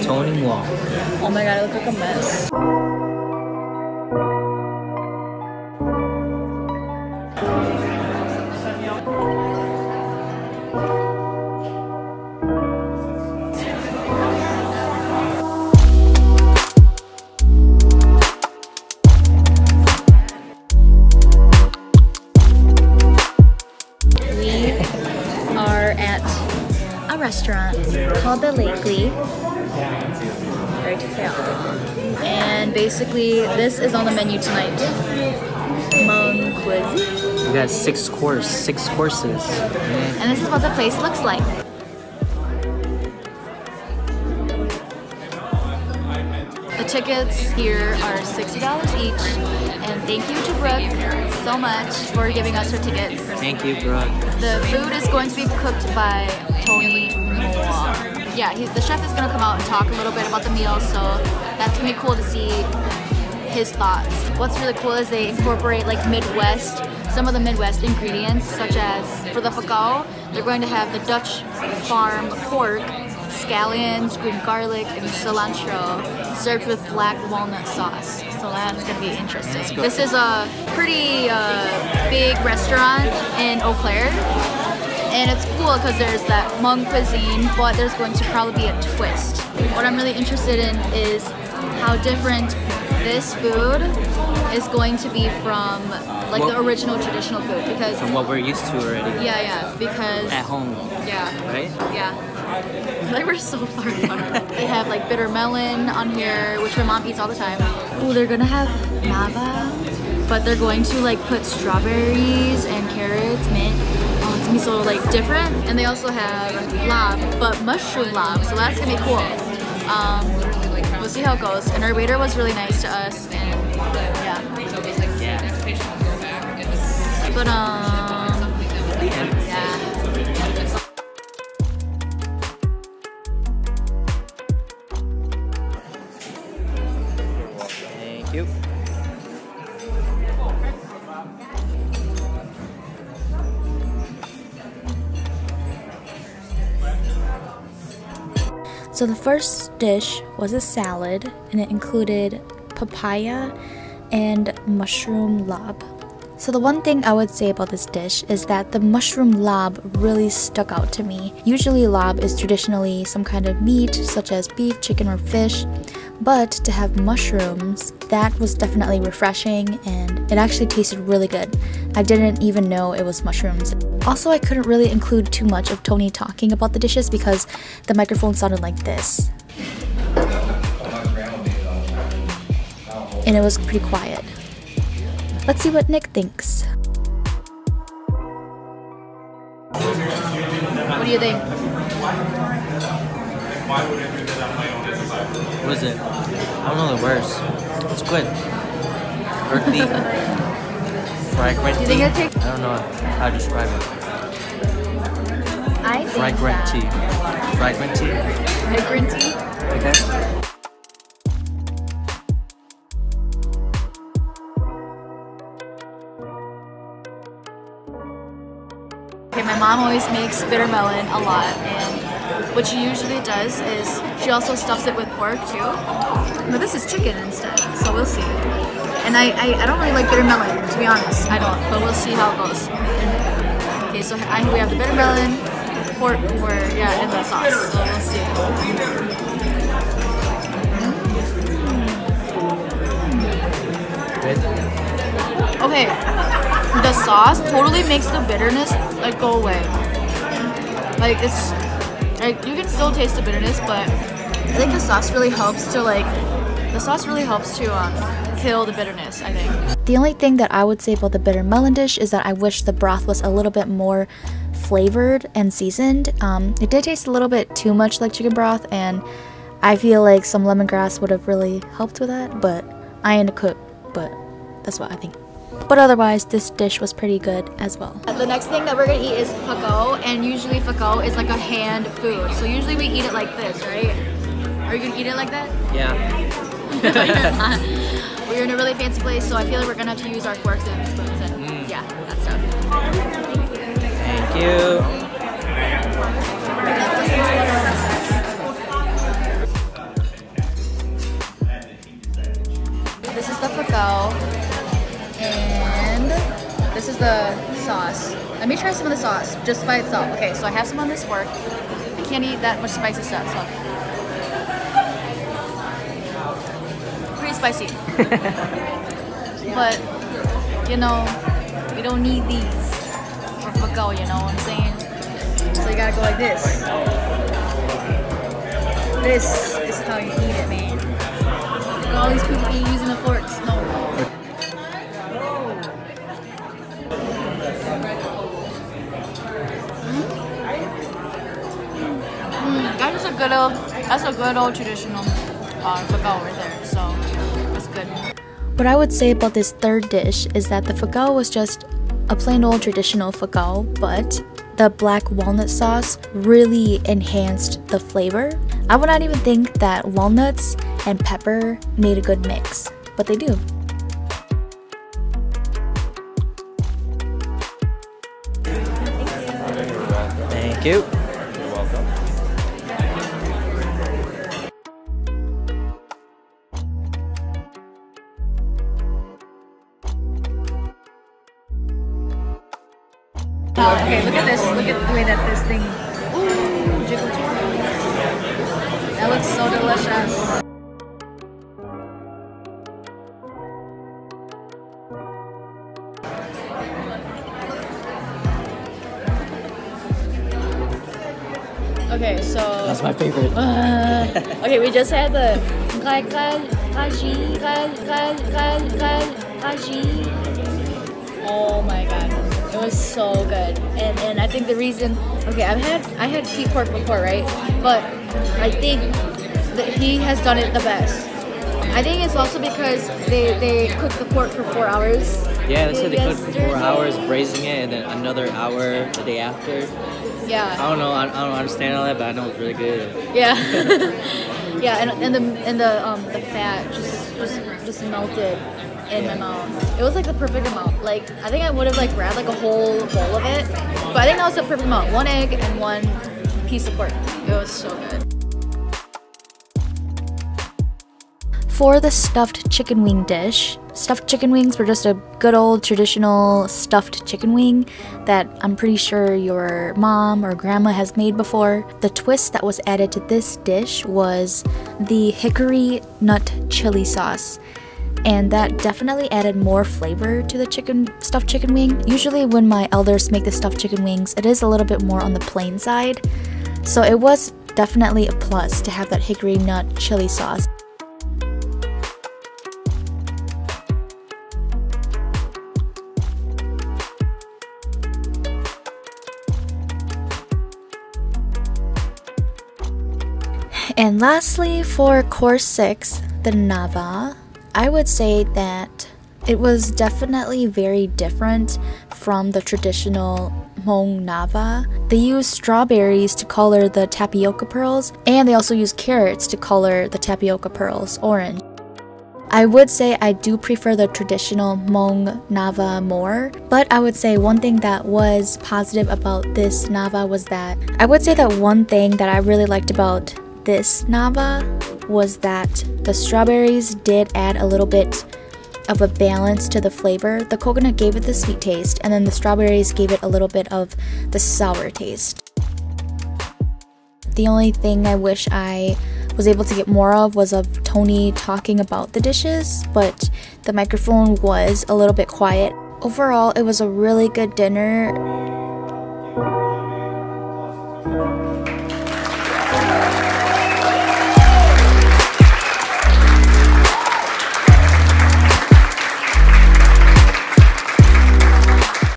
Tony Moua. Oh my god, I look like a mess. Restaurant called the laab, and basically this is on the menu tonight. Hmong cuisine. We got six courses. And this is what the place looks like. The tickets here are $60 each, and thank you to Brooke so much for giving us her tickets. Thank you, Brooke. The food is going to be cooked by Tony Moua. Yeah, the chef is gonna come out and talk a little bit about the meal, so that's gonna be cool to see his thoughts. What's really cool is they incorporate like some of the Midwest ingredients, such as for the kauv, they're going to have the Dutch farm pork, scallions, green garlic, and cilantro served with black walnut sauce. So that's gonna be interesting. This is a pretty big restaurant in Eau Claire. And it's cool because there's that Hmong cuisine, but there's going to probably be a twist. What I'm really interested in is how different this food is going to be from like the original traditional food, because from what we're used to already. Yeah, because at home. Yeah. Right? Yeah. Like we're so far apart. They have like bitter melon on here, which my mom eats all the time. Ooh, they're gonna have lava, but they're going to like put strawberries and carrots, mint. Oh, it's gonna be so like different. And they also have laab, but mushroom laab, so that's gonna be cool. We'll see how it goes. And our waiter was really nice to us, and yeah. But yeah. Thank you. So the first dish was a salad, and it included papaya and mushroom laab. So the one thing I would say about this dish is that the mushroom laab really stuck out to me. Usually laab is traditionally some kind of meat, such as beef, chicken, or fish, but to have mushrooms, that was definitely refreshing, and it actually tasted really good. I didn't even know it was mushrooms. Also, I couldn't really include too much of Tony talking about the dishes because the microphone sounded like this. And it was pretty quiet. Let's see what Nick thinks. What do you think? What is it? I don't know the words. It's good. Earthy. Fragrant. Do you think it'll take? I don't know how to describe it. I think Fragrant tea. Fragrant tea? Fragrant tea? Okay. Okay, my mom always makes bitter melon a lot, and what she usually does is she also stuffs it with pork too. But this is chicken instead, so we'll see. And I don't really like bitter melon, to be honest. I don't, but we'll see how it goes. Okay, so we have the bitter melon, pork, in the sauce. So we'll see. Okay, the sauce totally makes the bitterness like go away. Like it's like you can still taste the bitterness, but I think the sauce really helps to kill the bitterness, I think. The only thing that I would say about the bitter melon dish is that I wish the broth was a little bit more flavored and seasoned. It did taste a little bit too much like chicken broth, and I feel like some lemongrass would have really helped with that, but I ain't a cook, but that's what I think. But otherwise, this dish was pretty good as well. The next thing that we're gonna eat is kauv, and usually kauv is like a hand food. So usually we eat it like this, right? Are you gonna eat it like that? Yeah. We're in a really fancy place, so I feel like we're gonna have to use our forks and spoons and yeah, that stuff. Thank you. fagao. And this is the sauce. Let me try some of the sauce just by itself. Okay, so I have some on this fork. I can't eat that much spicy stuff, so. Pretty spicy. But, you know, we don't need these for fagao, you know what I'm saying? So you gotta go like this. This is how you eat it, man. And all these people eat using the forks. No. That's a good old traditional fagao right there. So that's good. What I would say about this third dish is that the fagao was just a plain old traditional fagao, but the black walnut sauce really enhanced the flavor. I would not even think that walnuts and pepper made a good mix, but they do. Thank you. You're welcome. Okay, look at this. Look at the way that this thing. Ooh, jiggle jiggle. That looks so delicious. Okay, so. That's my favorite. Okay, we just had the. Oh my god. It was so good, and I think the reason, okay, I had sweet pork before, right? But I think that he has done it the best. I think it's also because they cook the pork for 4 hours. Yeah, they said they cooked for 4 hours, braising it, and then another hour the day after. Yeah. I don't know. I don't understand all that, but I know it's really good. Yeah. Yeah, and the fat just melted in my mouth. It was like the perfect amount. Like I think I would have like grabbed like a whole bowl of it, but I think that was the perfect amount. 1 egg and 1 piece of pork. It was so good. For the stuffed chicken wing dish, stuffed chicken wings were just a good old traditional stuffed chicken wing that I'm pretty sure your mom or grandma has made before. The twist that was added to this dish was the hickory nut chili sauce, and that definitely added more flavor to the stuffed chicken wing. Usually when my elders make the stuffed chicken wings, it is a little bit more on the plain side, so it was definitely a plus to have that hickory nut chili sauce. And lastly, for course 6, the nava, I would say that it was definitely very different from the traditional Hmong nava. They use strawberries to color the tapioca pearls, and they also use carrots to color the tapioca pearls orange. I would say I do prefer the traditional Hmong nava more, but I would say one thing that was positive about this nava was that I would say that one thing that I really liked about this nava was that the strawberries did add a little bit of a balance to the flavor. The coconut gave it the sweet taste, and then the strawberries gave it a little bit of the sour taste. The only thing I wish I was able to get more of was of Tony talking about the dishes, but the microphone was a little bit quiet. Overall, it was a really good dinner.